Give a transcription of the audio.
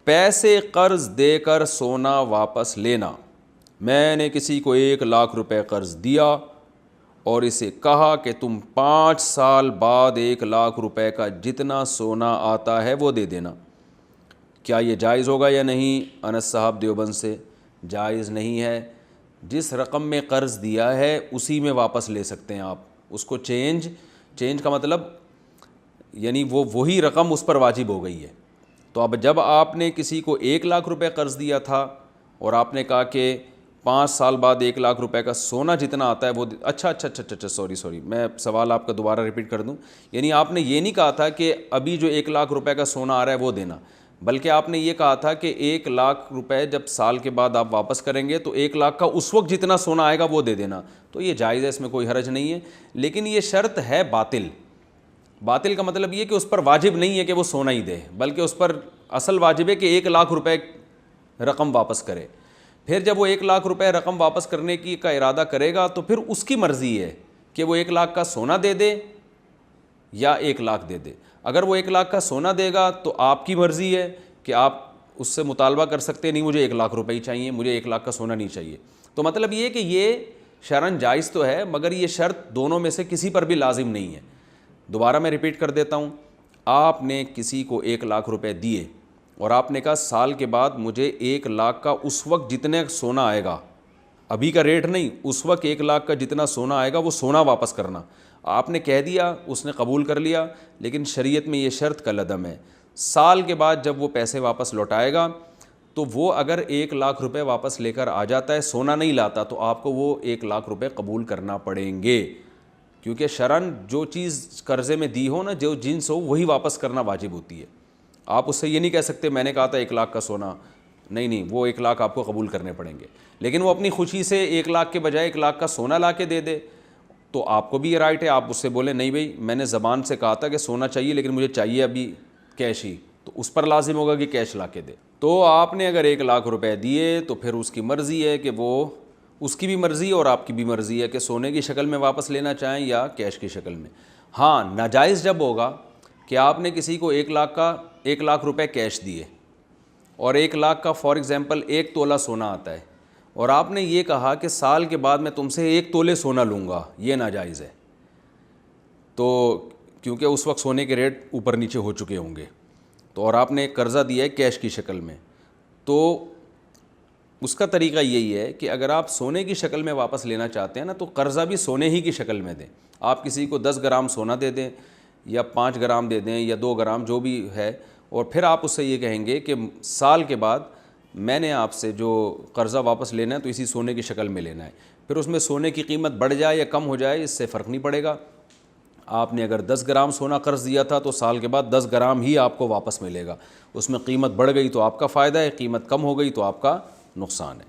پیسے قرض دے کر سونا واپس لینا. میں نے کسی کو 1,00,000 روپے قرض دیا اور اسے کہا کہ تم 5 سال بعد 1,00,000 روپے کا جتنا سونا آتا ہے وہ دے دینا. کیا یہ جائز ہوگا یا نہیں؟ انس صاحب دیوبند سے. جائز نہیں ہے. جس رقم میں قرض دیا ہے اسی میں واپس لے سکتے ہیں آپ. اس کو چینج کا مطلب یعنی وہی رقم اس پر واجب ہو گئی ہے. تو اب جب آپ نے کسی کو 1,00,000 روپے قرض دیا تھا اور آپ نے کہا کہ 5 سال بعد 1,00,000 روپے کا سونا جتنا آتا ہے وہ اچھا سوری میں سوال آپ کا دوبارہ ریپیٹ کر دوں. یعنی آپ نے یہ نہیں کہا تھا کہ ابھی جو 1,00,000 روپے کا سونا آ رہا ہے وہ دینا، بلکہ آپ نے یہ کہا تھا کہ 1,00,000 روپے جب سال کے بعد آپ واپس کریں گے تو 1,00,000 کا اس وقت جتنا سونا آئے گا وہ دے دینا. تو یہ جائز ہے، اس میں کوئی حرج نہیں ہے. لیکن یہ شرط ہے باطل کا مطلب یہ کہ اس پر واجب نہیں ہے کہ وہ سونا ہی دے، بلکہ اس پر اصل واجب ہے کہ 1,00,000 روپے رقم واپس کرے. پھر جب وہ 1,00,000 روپے رقم واپس کرنے کا ارادہ کرے گا تو پھر اس کی مرضی ہے کہ وہ 1,00,000 کا سونا دے دے یا 1,00,000 دے دے. اگر وہ 1,00,000 کا سونا دے گا تو آپ کی مرضی ہے کہ آپ اس سے مطالبہ کر سکتے نہیں مجھے 1,00,000 روپے ہی چاہیے، مجھے 1,00,000 کا سونا نہیں چاہیے. تو مطلب یہ کہ یہ شرعاً جائز تو ہے مگر یہ شرط دونوں میں سے کسی پر بھی لازم نہیں ہے. دوبارہ میں ریپیٹ کر دیتا ہوں. آپ نے کسی کو 1,00,000 روپے دیے اور آپ نے کہا سال کے بعد مجھے 1,00,000 کا اس وقت جتنے سونا آئے گا، ابھی کا ریٹ نہیں، اس وقت 1,00,000 کا جتنا سونا آئے گا وہ سونا واپس کرنا. آپ نے کہہ دیا، اس نے قبول کر لیا، لیکن شریعت میں یہ شرط کالعدم ہے. سال کے بعد جب وہ پیسے واپس لوٹائے گا تو وہ اگر 1,00,000 روپے واپس لے کر آ جاتا ہے، سونا نہیں لاتا، تو آپ کو وہ 1,00,000 روپے قبول کرنا پڑیں گے. کیونکہ شرعاً جو چیز قرضے میں دی ہو نا، جو جنس ہو وہی واپس کرنا واجب ہوتی ہے. آپ اس سے یہ نہیں کہہ سکتے میں نے کہا تھا 1,00,000 کا سونا، نہیں وہ 1,00,000 آپ کو قبول کرنے پڑیں گے. لیکن وہ اپنی خوشی سے 1,00,000 کے بجائے 1,00,000 کا سونا لا کے دے دے تو آپ کو بھی یہ رائٹ ہے. آپ اس سے بولیں نہیں بھائی میں نے زبان سے کہا تھا کہ سونا چاہیے لیکن مجھے چاہیے ابھی کیش ہی، تو اس پر لازم ہوگا کہ کیش لا کے دے. تو آپ نے اگر 1,00,000 روپے دیے تو پھر اس کی مرضی ہے کہ وہ، اس کی بھی مرضی اور آپ کی بھی مرضی ہے کہ سونے کی شکل میں واپس لینا چاہیں یا کیش کی شکل میں. ہاں ناجائز جب ہوگا کہ آپ نے کسی کو 1,00,000 روپے کیش دیے اور 1,00,000 کا فار ایگزامپل 1 تولہ سونا آتا ہے اور آپ نے یہ کہا کہ سال کے بعد میں تم سے 1 تولے سونا لوں گا، یہ ناجائز ہے. تو کیونکہ اس وقت سونے کے ریٹ اوپر نیچے ہو چکے ہوں گے، تو اور آپ نے قرضہ دیا ہے کیش کی شکل میں، تو اس کا طریقہ یہی ہے کہ اگر آپ سونے کی شکل میں واپس لینا چاہتے ہیں نا تو قرضہ بھی سونے ہی کی شکل میں دیں. آپ کسی کو 10 گرام سونا دے دیں یا 5 گرام دے دیں یا 2 گرام جو بھی ہے، اور پھر آپ اس سے یہ کہیں گے کہ سال کے بعد میں نے آپ سے جو قرضہ واپس لینا ہے تو اسی سونے کی شکل میں لینا ہے. پھر اس میں سونے کی قیمت بڑھ جائے یا کم ہو جائے اس سے فرق نہیں پڑے گا. آپ نے اگر 10 گرام سونا قرض دیا تھا تو سال کے بعد 10 گرام ہی آپ کو واپس ملے گا. اس میں قیمت بڑھ گئی تو آپ کا فائدہ ہے، قیمت کم ہو گئی تو آپ کا نقصان ہے.